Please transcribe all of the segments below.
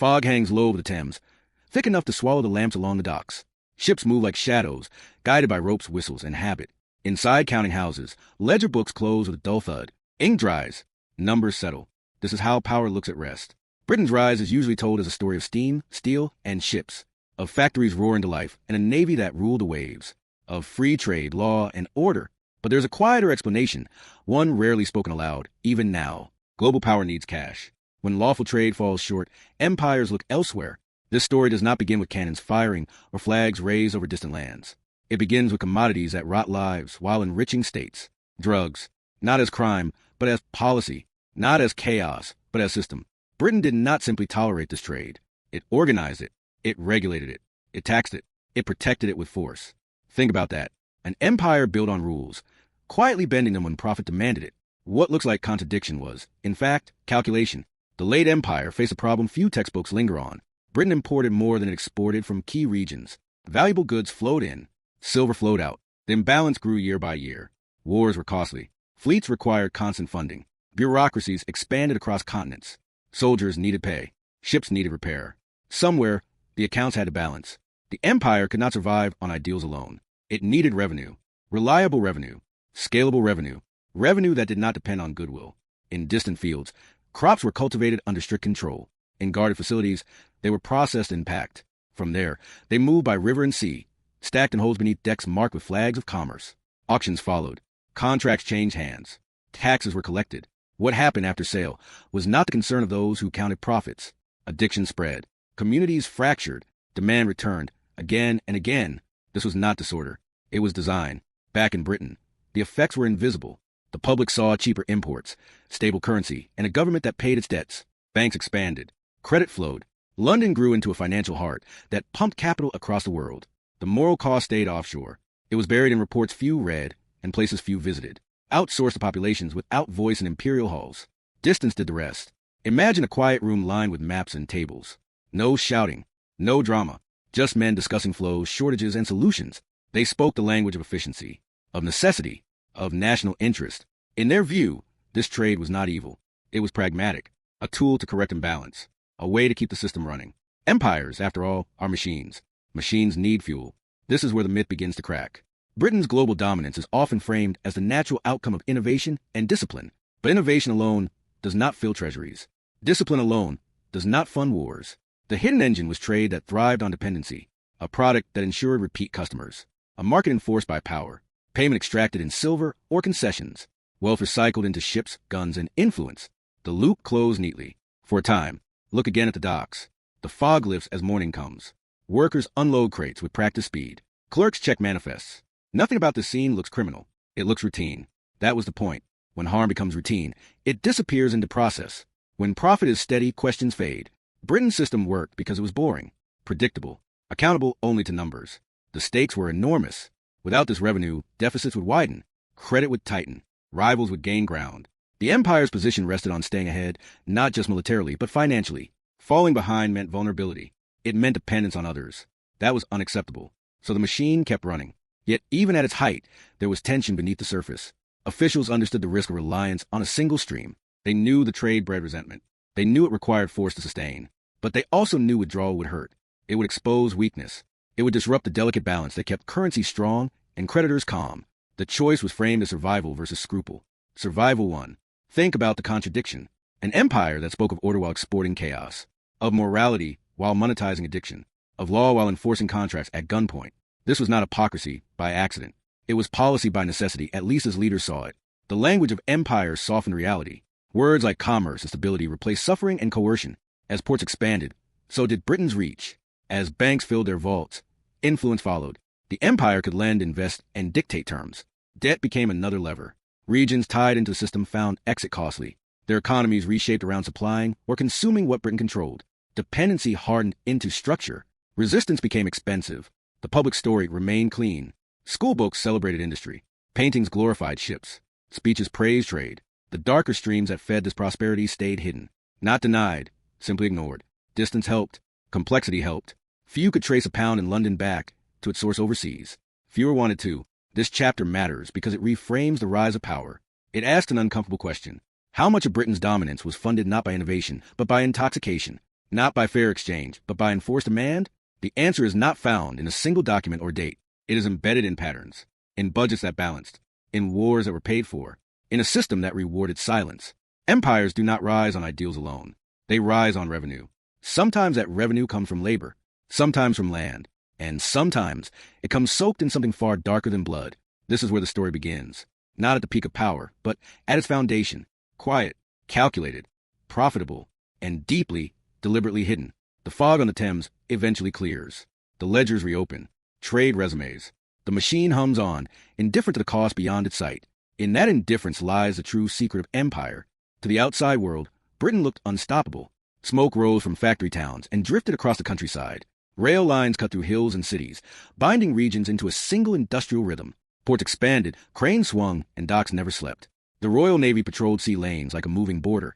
Fog hangs low over the Thames, thick enough to swallow the lamps along the docks. Ships move like shadows, guided by ropes, whistles, and habit. Inside counting houses, ledger books close with a dull thud. Ink dries, numbers settle. This is how power looks at rest. Britain's rise is usually told as a story of steam, steel, and ships, of factories roaring to life, and a navy that ruled the waves, of free trade, law, and order. But there's a quieter explanation, one rarely spoken aloud, even now. Global power needs cash. When lawful trade falls short, empires look elsewhere. This story does not begin with cannons firing or flags raised over distant lands. It begins with commodities that rot lives while enriching states. Drugs, not as crime, but as policy. Not as chaos, but as system. Britain did not simply tolerate this trade. It organized it. It regulated it. It taxed it. It protected it with force. Think about that. An empire built on rules, quietly bending them when profit demanded it. What looks like contradiction was, in fact, calculation. The late empire faced a problem few textbooks linger on. Britain imported more than it exported from key regions. Valuable goods flowed in. Silver flowed out. The imbalance grew year by year. Wars were costly. Fleets required constant funding. Bureaucracies expanded across continents. Soldiers needed pay. Ships needed repair. Somewhere, the accounts had to balance. The empire could not survive on ideals alone. It needed revenue. Reliable revenue. Scalable revenue. Revenue that did not depend on goodwill. In distant fields, crops were cultivated under strict control. In guarded facilities, they were processed and packed. From there, they moved by river and sea, stacked in holds beneath decks marked with flags of commerce. Auctions followed. Contracts changed hands. Taxes were collected. What happened after sale was not the concern of those who counted profits. Addiction spread. Communities fractured. Demand returned. Again and again. This was not disorder. It was design. Back in Britain, the effects were invisible. The public saw cheaper imports, stable currency, and a government that paid its debts. Banks expanded. Credit flowed. London grew into a financial heart that pumped capital across the world. The moral cost stayed offshore. It was buried in reports few read and places few visited. Outsourced to populations without voice in imperial halls. Distance did the rest. Imagine a quiet room lined with maps and tables. No shouting. No drama. Just men discussing flows, shortages, and solutions. They spoke the language of efficiency, of necessity, of national interest. In their view, this trade was not evil. It was pragmatic, a tool to correct imbalance, a way to keep the system running. Empires, after all, are machines. Machines need fuel. This is where the myth begins to crack. Britain's global dominance is often framed as the natural outcome of innovation and discipline. But innovation alone does not fill treasuries. Discipline alone does not fund wars. The hidden engine was trade that thrived on dependency, a product that ensured repeat customers, a market enforced by power, payment extracted in silver or concessions, wealth recycled into ships, guns, and influence. The loop closed neatly. For a time, look again at the docks. The fog lifts as morning comes. Workers unload crates with practice speed. Clerks check manifests. Nothing about the scene looks criminal. It looks routine. That was the point. When harm becomes routine, it disappears into process. When profit is steady, questions fade. Britain's system worked because it was boring, predictable, accountable only to numbers. The stakes were enormous. Without this revenue, deficits would widen, credit would tighten, rivals would gain ground. The empire's position rested on staying ahead, not just militarily, but financially. Falling behind meant vulnerability. It meant dependence on others. That was unacceptable. So the machine kept running. Yet even at its height, there was tension beneath the surface. Officials understood the risk of reliance on a single stream. They knew the trade bred resentment. They knew it required force to sustain. But they also knew withdrawal would hurt. It would expose weakness. It would disrupt the delicate balance that kept currency strong and creditors calm. The choice was framed as survival versus scruple. Survival won. Think about the contradiction. An empire that spoke of order while exporting chaos. Of morality while monetizing addiction. Of law while enforcing contracts at gunpoint. This was not hypocrisy by accident. It was policy by necessity, at least as leaders saw it. The language of empires softened reality. Words like commerce and stability replaced suffering and coercion. As ports expanded, so did Britain's reach. As banks filled their vaults, influence followed. The empire could lend, invest, and dictate terms. Debt became another lever. Regions tied into the system found exit costly. Their economies reshaped around supplying or consuming what Britain controlled. Dependency hardened into structure. Resistance became expensive. The public story remained clean. School books celebrated industry. Paintings glorified ships. Speeches praised trade. The darker streams that fed this prosperity stayed hidden. Not denied, simply ignored. Distance helped. Complexity helped. Few could trace a pound in London back to its source overseas. Fewer wanted to. This chapter matters because it reframes the rise of power. It asks an uncomfortable question. How much of Britain's dominance was funded not by innovation, but by intoxication? Not by fair exchange, but by enforced demand? The answer is not found in a single document or date. It is embedded in patterns, in budgets that balanced, in wars that were paid for, in a system that rewarded silence. Empires do not rise on ideals alone. They rise on revenue. Sometimes that revenue comes from labor, sometimes from land, and sometimes it comes soaked in something far darker than blood. This is where the story begins. Not at the peak of power, but at its foundation. Quiet, calculated, profitable, and deeply, deliberately hidden. The fog on the Thames eventually clears. The ledgers reopen. Trade resumes. The machine hums on, indifferent to the cost beyond its sight. In that indifference lies the true secret of empire. To the outside world, Britain looked unstoppable. Smoke rose from factory towns and drifted across the countryside. Rail lines cut through hills and cities, binding regions into a single industrial rhythm. Ports expanded, cranes swung, and docks never slept. The Royal Navy patrolled sea lanes like a moving border,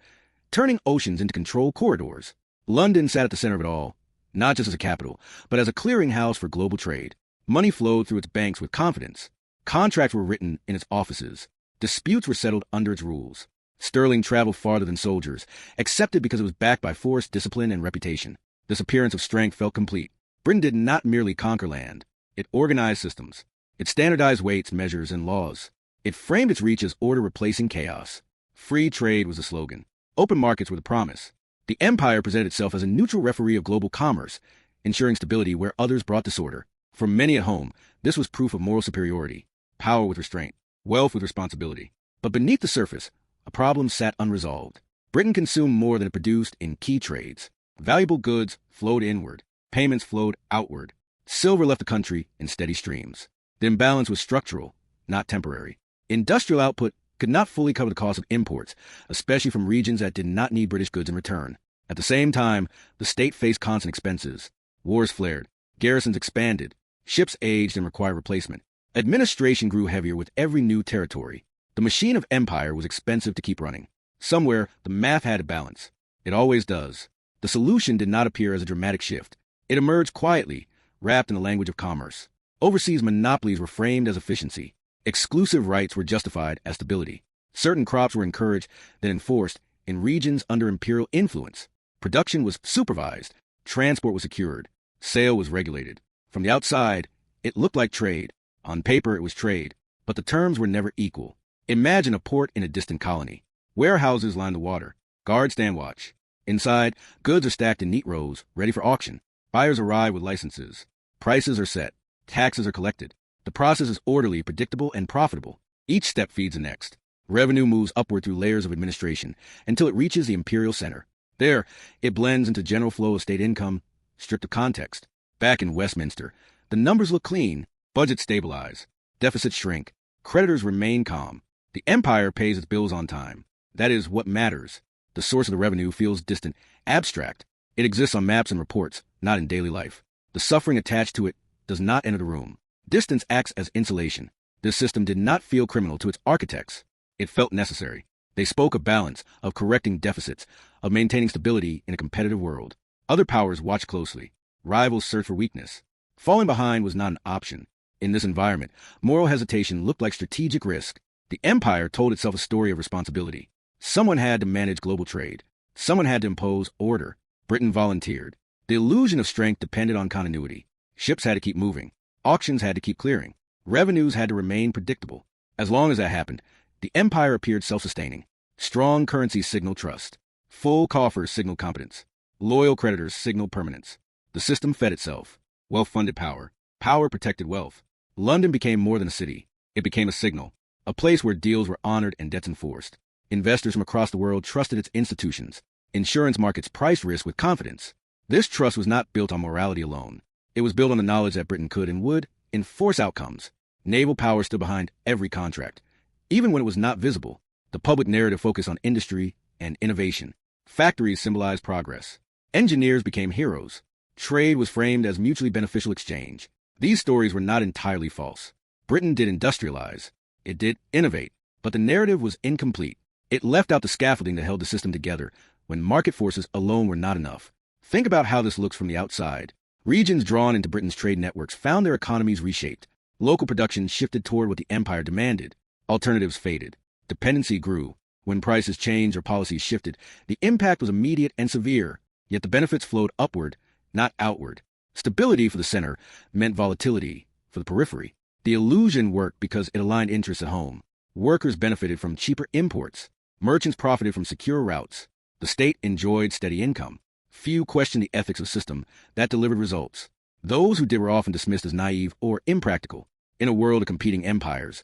turning oceans into control corridors. London sat at the center of it all, not just as a capital, but as a clearinghouse for global trade. Money flowed through its banks with confidence. Contracts were written in its offices. Disputes were settled under its rules. Sterling traveled farther than soldiers, accepted because it was backed by force, discipline, and reputation. This appearance of strength felt complete. Britain did not merely conquer land. It organized systems. It standardized weights, measures, and laws. It framed its reach as order replacing chaos. Free trade was the slogan. Open markets were the promise. The empire presented itself as a neutral referee of global commerce, ensuring stability where others brought disorder. For many at home, this was proof of moral superiority, power with restraint, wealth with responsibility. But beneath the surface, a problem sat unresolved. Britain consumed more than it produced in key trades. Valuable goods flowed inward. Payments flowed outward. Silver left the country in steady streams. The imbalance was structural, not temporary. Industrial output could not fully cover the cost of imports, especially from regions that did not need British goods in return. At the same time, the state faced constant expenses. Wars flared. Garrisons expanded. Ships aged and required replacement. Administration grew heavier with every new territory. The machine of empire was expensive to keep running. Somewhere, the math had to balance. It always does. The solution did not appear as a dramatic shift. It emerged quietly, wrapped in the language of commerce. Overseas monopolies were framed as efficiency. Exclusive rights were justified as stability. Certain crops were encouraged, then enforced, in regions under imperial influence. Production was supervised. Transport was secured. Sale was regulated. From the outside, it looked like trade. On paper, it was trade. But the terms were never equal. Imagine a port in a distant colony. Warehouses line the water. Guards stand watch. Inside, goods are stacked in neat rows, ready for auction. Buyers arrive with licenses. Prices are set. Taxes are collected. The process is orderly, predictable, and profitable. Each step feeds the next. Revenue moves upward through layers of administration until it reaches the imperial center. There, it blends into general flow of state income, stripped of context. Back in Westminster, the numbers look clean. Budgets stabilize. Deficits shrink. Creditors remain calm. The empire pays its bills on time. That is what matters. The source of the revenue feels distant, abstract. It exists on maps and reports, not in daily life. The suffering attached to it does not enter the room. Distance acts as insulation. This system did not feel criminal to its architects. It felt necessary. They spoke of balance, of correcting deficits, of maintaining stability in a competitive world. Other powers watched closely. Rivals searched for weakness. Falling behind was not an option. In this environment, moral hesitation looked like strategic risk. The empire told itself a story of responsibility. Someone had to manage global trade. Someone had to impose order. Britain volunteered. The illusion of strength depended on continuity. Ships had to keep moving. Auctions had to keep clearing. Revenues had to remain predictable. As long as that happened, the empire appeared self-sustaining. Strong currencies signaled trust. Full coffers signaled competence. Loyal creditors signaled permanence. The system fed itself. Wealth funded power. Power protected wealth. London became more than a city. It became a signal. A place where deals were honored and debts enforced. Investors from across the world trusted its institutions. Insurance markets priced risk with confidence. This trust was not built on morality alone. It was built on the knowledge that Britain could and would enforce outcomes. Naval power stood behind every contract. Even when it was not visible, the public narrative focused on industry and innovation. Factories symbolized progress. Engineers became heroes. Trade was framed as mutually beneficial exchange. These stories were not entirely false. Britain did industrialize. It did innovate. But the narrative was incomplete. It left out the scaffolding that held the system together when market forces alone were not enough. Think about how this looks from the outside. Regions drawn into Britain's trade networks found their economies reshaped. Local production shifted toward what the empire demanded. Alternatives faded. Dependency grew. When prices changed or policies shifted, the impact was immediate and severe. yet the benefits flowed upward, not outward. Stability for the center meant volatility for the periphery. The illusion worked because it aligned interests at home. Workers benefited from cheaper imports. Merchants profited from secure routes. The state enjoyed steady income. Few questioned the ethics of a system that delivered results. Those who did were often dismissed as naive or impractical. In a world of competing empires,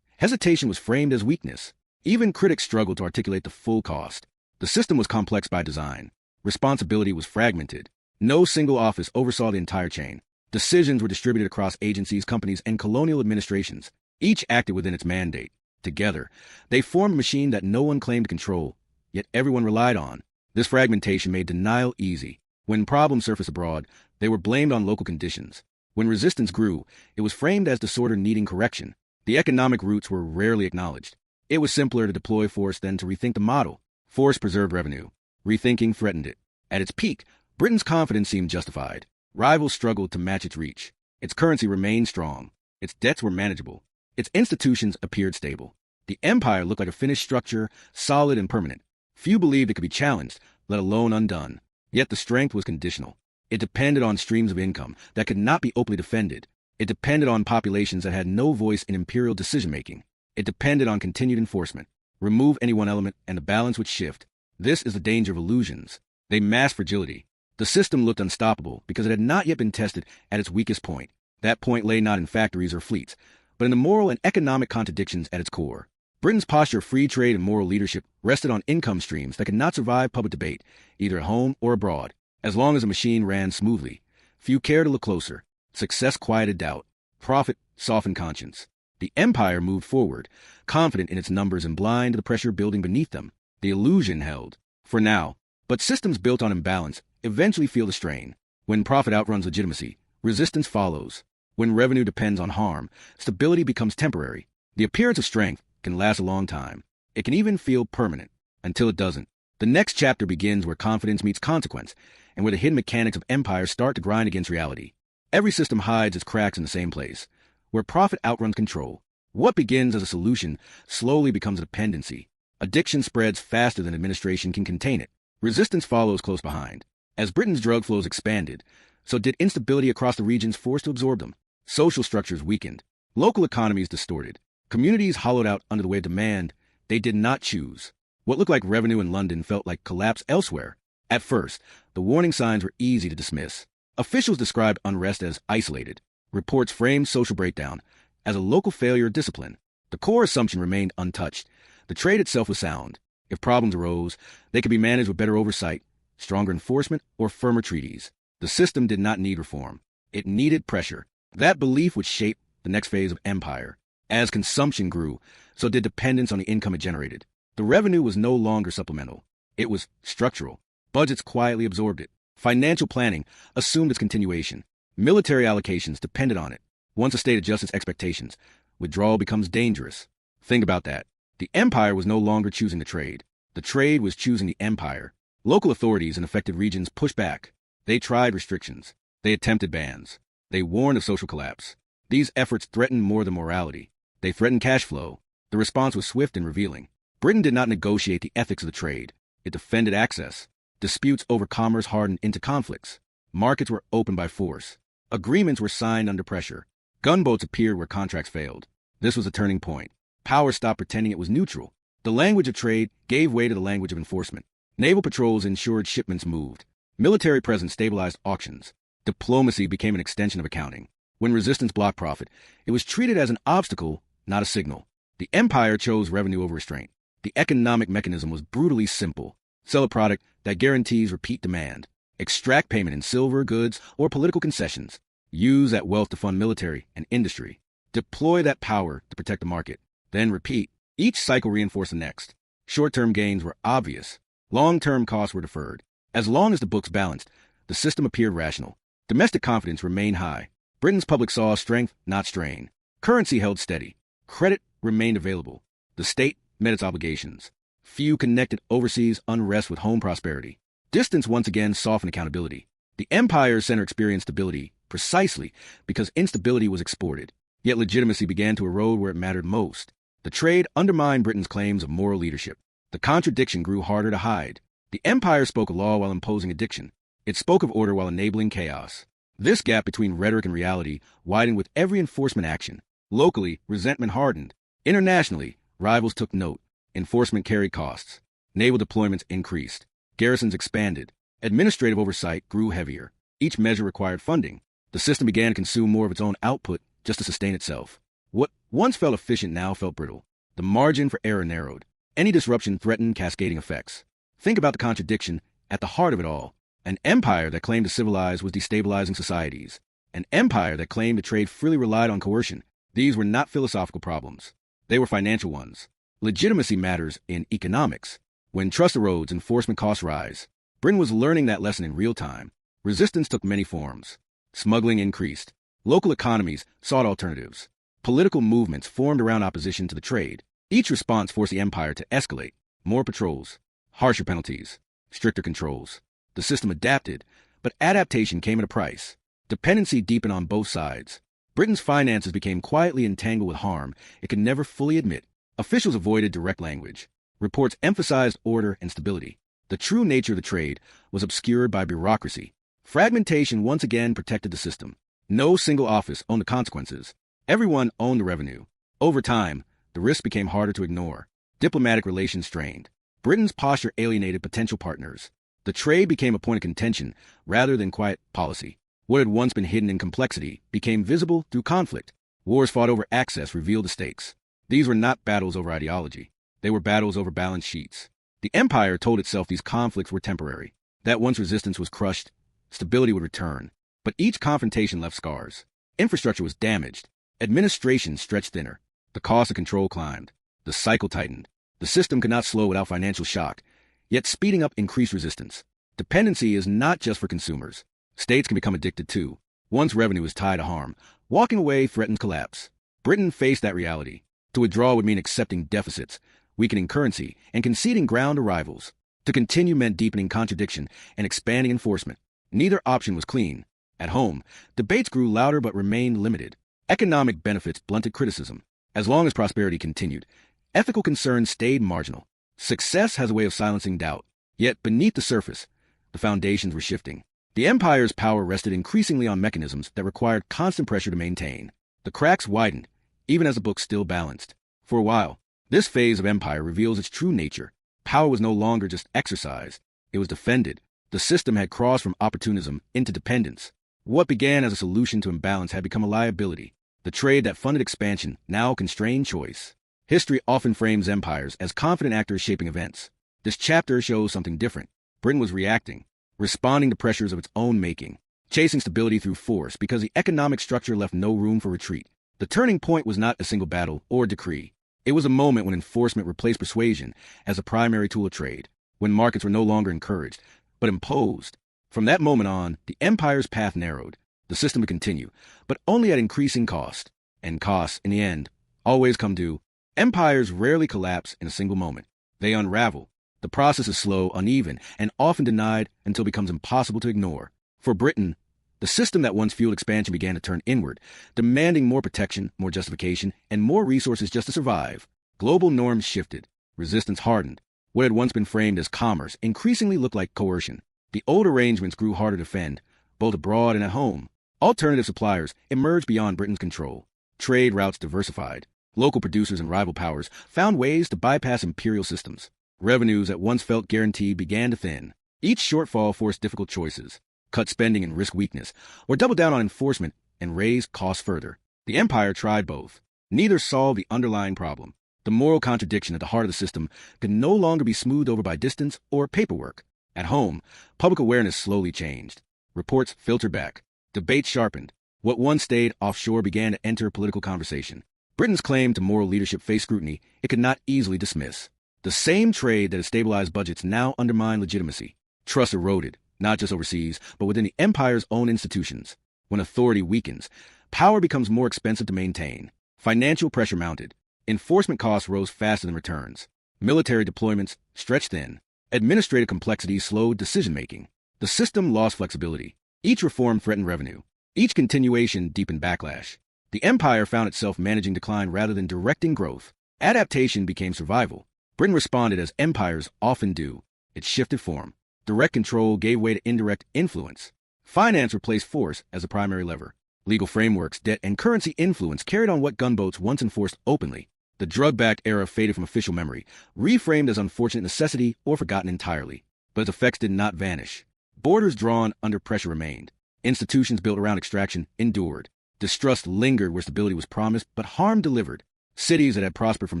hesitation was framed as weakness. Even critics struggled to articulate the full cost. The system was complex by design. Responsibility was fragmented. No single office oversaw the entire chain. Decisions were distributed across agencies, companies, and colonial administrations. Each acted within its mandate. Together, they formed a machine that no one claimed to control, yet everyone relied on. This fragmentation made denial easy. When problems surfaced abroad, they were blamed on local conditions. When resistance grew, it was framed as disorder needing correction. The economic roots were rarely acknowledged. It was simpler to deploy force than to rethink the model. Force preserved revenue. Rethinking threatened it. At its peak, Britain's confidence seemed justified. Rivals struggled to match its reach. Its currency remained strong. Its debts were manageable. Its institutions appeared stable. The empire looked like a finished structure, solid and permanent. Few believed it could be challenged, let alone undone. Yet the strength was conditional. It depended on streams of income that could not be openly defended. It depended on populations that had no voice in imperial decision-making. It depended on continued enforcement. Remove any one element, and the balance would shift. This is the danger of illusions. They mask fragility. The system looked unstoppable because it had not yet been tested at its weakest point. That point lay not in factories or fleets, but in the moral and economic contradictions at its core. Britain's posture of free trade and moral leadership rested on income streams that could not survive public debate, either at home or abroad. As long as the machine ran smoothly, few cared to look closer. Success quieted doubt. Profit softened conscience. The empire moved forward, confident in its numbers and blind to the pressure building beneath them. The illusion held, for now, but systems built on imbalance eventually feel the strain. When profit outruns legitimacy, resistance follows. When revenue depends on harm, stability becomes temporary. The appearance of strength can last a long time. It can even feel permanent, until it doesn't. The next chapter begins where confidence meets consequence, and where the hidden mechanics of empire start to grind against reality. Every system hides its cracks in the same place, where profit outruns control. What begins as a solution slowly becomes a dependency. Addiction spreads faster than administration can contain it. Resistance follows close behind. As Britain's drug flows expanded, so did instability across the regions forced to absorb them. Social structures weakened. Local economies distorted. Communities hollowed out under the weight of demand they did not choose. What looked like revenue in London felt like collapse elsewhere. At first, the warning signs were easy to dismiss. Officials described unrest as isolated. Reports framed social breakdown as a local failure of discipline. The core assumption remained untouched. The trade itself was sound. If problems arose, they could be managed with better oversight, stronger enforcement, or firmer treaties. The system did not need reform. It needed pressure. That belief would shape the next phase of empire. As consumption grew, so did dependence on the income it generated. The revenue was no longer supplemental. It was structural. Budgets quietly absorbed it. Financial planning assumed its continuation. Military allocations depended on it. Once a state adjusts its expectations, withdrawal becomes dangerous. Think about that. The empire was no longer choosing the trade. The trade was choosing the empire. Local authorities in affected regions pushed back. They tried restrictions. They attempted bans. They warned of social collapse. These efforts threatened more than morality. They threatened cash flow. The response was swift and revealing. Britain did not negotiate the ethics of the trade. It defended access. Disputes over commerce hardened into conflicts. Markets were opened by force. Agreements were signed under pressure. Gunboats appeared where contracts failed. This was a turning point. Power stopped pretending it was neutral. The language of trade gave way to the language of enforcement. Naval patrols ensured shipments moved. Military presence stabilized auctions. Diplomacy became an extension of accounting. When resistance blocked profit, it was treated as an obstacle, not a signal. The empire chose revenue over restraint. The economic mechanism was brutally simple. Sell a product that guarantees repeat demand. Extract payment in silver, goods, or political concessions. Use that wealth to fund military and industry. Deploy that power to protect the market. Then repeat. Each cycle reinforced the next. Short-term gains were obvious. Long-term costs were deferred. As long as the books balanced, the system appeared rational. Domestic confidence remained high. Britain's public saw strength, not strain. Currency held steady. Credit remained available. The state met its obligations. Few connected overseas unrest with home prosperity. Distance once again softened accountability. The empire's center experienced stability precisely because instability was exported. Yet legitimacy began to erode where it mattered most. The trade undermined Britain's claims of moral leadership. The contradiction grew harder to hide. The empire spoke a law while imposing addiction. It spoke of order while enabling chaos. This gap between rhetoric and reality widened with every enforcement action. Locally, resentment hardened. Internationally, rivals took note. Enforcement carried costs. Naval deployments increased. Garrisons expanded. Administrative oversight grew heavier. Each measure required funding. The system began to consume more of its own output just to sustain itself. What once felt efficient now felt brittle. The margin for error narrowed. Any disruption threatened cascading effects. Think about the contradiction at the heart of it all. An empire that claimed to civilize was destabilizing societies. An empire that claimed to trade freely relied on coercion. These were not philosophical problems. They were financial ones. Legitimacy matters in economics. When trust erodes, enforcement costs rise. Britain was learning that lesson in real time. Resistance took many forms. Smuggling increased. Local economies sought alternatives. Political movements formed around opposition to the trade. Each response forced the empire to escalate. More patrols, harsher penalties, stricter controls. The system adapted, but adaptation came at a price. Dependency deepened on both sides. Britain's finances became quietly entangled with harm it could never fully admit. Officials avoided direct language. Reports emphasized order and stability. The true nature of the trade was obscured by bureaucracy. Fragmentation once again protected the system. No single office owned the consequences. Everyone owned the revenue. Over time, the risks became harder to ignore. Diplomatic relations strained. Britain's posture alienated potential partners. The trade became a point of contention rather than quiet policy. What had once been hidden in complexity became visible through conflict. Wars fought over access revealed the stakes. These were not battles over ideology. They were battles over balance sheets. The empire told itself these conflicts were temporary, that once resistance was crushed, stability would return. But each confrontation left scars. Infrastructure was damaged. Administration stretched thinner. The cost of control climbed. The cycle tightened. The system could not slow without financial shock. Yet speeding up increased resistance. Dependency is not just for consumers. States can become addicted too. Once revenue is tied to harm, walking away threatens collapse. Britain faced that reality. To withdraw would mean accepting deficits, weakening currency, and conceding ground to rivals. To continue meant deepening contradiction and expanding enforcement. Neither option was clean. At home, debates grew louder but remained limited. Economic benefits blunted criticism. As long as prosperity continued, ethical concerns stayed marginal. Success has a way of silencing doubt. Yet beneath the surface, the foundations were shifting. The empire's power rested increasingly on mechanisms that required constant pressure to maintain. The cracks widened, even as the book still balanced. For a while, this phase of empire reveals its true nature. Power was no longer just exercised. It was defended. The system had crossed from opportunism into dependence. What began as a solution to imbalance had become a liability. The trade that funded expansion now constrained choice. History often frames empires as confident actors shaping events. This chapter shows something different. Britain was reacting, responding to pressures of its own making, chasing stability through force because the economic structure left no room for retreat. The turning point was not a single battle or decree. It was a moment when enforcement replaced persuasion as a primary tool of trade, when markets were no longer encouraged, but imposed. From that moment on, the empire's path narrowed. The system would continue, but only at increasing cost. And costs, in the end, always come due. Empires rarely collapse in a single moment. They unravel. The process is slow, uneven, and often denied until it becomes impossible to ignore. For Britain, the system that once fueled expansion began to turn inward, demanding more protection, more justification, and more resources just to survive. Global norms shifted. Resistance hardened. What had once been framed as commerce increasingly looked like coercion. The old arrangements grew harder to defend, both abroad and at home. Alternative suppliers emerged beyond Britain's control. Trade routes diversified. Local producers and rival powers found ways to bypass imperial systems. Revenues that once felt guaranteed began to thin. Each shortfall forced difficult choices: cut spending and risk weakness, or double down on enforcement and raise costs further. The empire tried both. Neither solved the underlying problem. The moral contradiction at the heart of the system could no longer be smoothed over by distance or paperwork. At home, public awareness slowly changed. Reports filtered back. Debates sharpened. What once stayed offshore began to enter political conversation. Britain's claim to moral leadership faced scrutiny it could not easily dismiss. The same trade that had stabilized budgets now undermined legitimacy. Trust eroded, not just overseas, but within the empire's own institutions. When authority weakens, power becomes more expensive to maintain. Financial pressure mounted. Enforcement costs rose faster than returns. Military deployments stretched thin. Administrative complexities slowed decision-making. The system lost flexibility. Each reform threatened revenue. Each continuation deepened backlash. The empire found itself managing decline rather than directing growth. Adaptation became survival. Britain responded as empires often do. It shifted form. Direct control gave way to indirect influence. Finance replaced force as a primary lever. Legal frameworks, debt, and currency influence carried on what gunboats once enforced openly. The drug-backed era faded from official memory, reframed as unfortunate necessity or forgotten entirely. But its effects did not vanish. Borders drawn under pressure remained. Institutions built around extraction endured. Distrust lingered where stability was promised, but harm delivered. Cities that had prospered from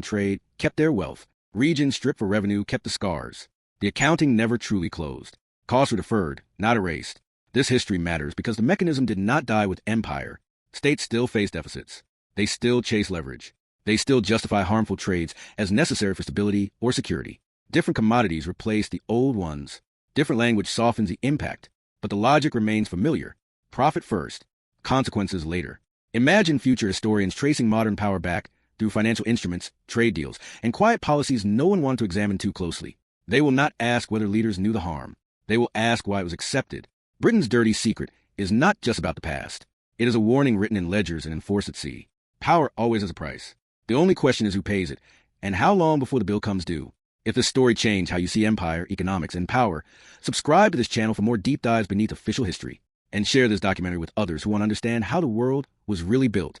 trade kept their wealth. Regions stripped for revenue kept the scars. The accounting never truly closed. Costs were deferred, not erased. This history matters because the mechanism did not die with empire. States still face deficits. They still chase leverage. They still justify harmful trades as necessary for stability or security. Different commodities replace the old ones. Different language softens the impact. But the logic remains familiar. Profit first, consequences later. Imagine future historians tracing modern power back through financial instruments, trade deals, and quiet policies no one wanted to examine too closely. They will not ask whether leaders knew the harm. They will ask why it was accepted. Britain's dirty secret is not just about the past. It is a warning written in ledgers and enforced at sea. Power always has a price. The only question is who pays it, and how long before the bill comes due. If this story changed how you see empire, economics, and power, subscribe to this channel for more deep dives beneath official history, and share this documentary with others who want to understand how the world was really built.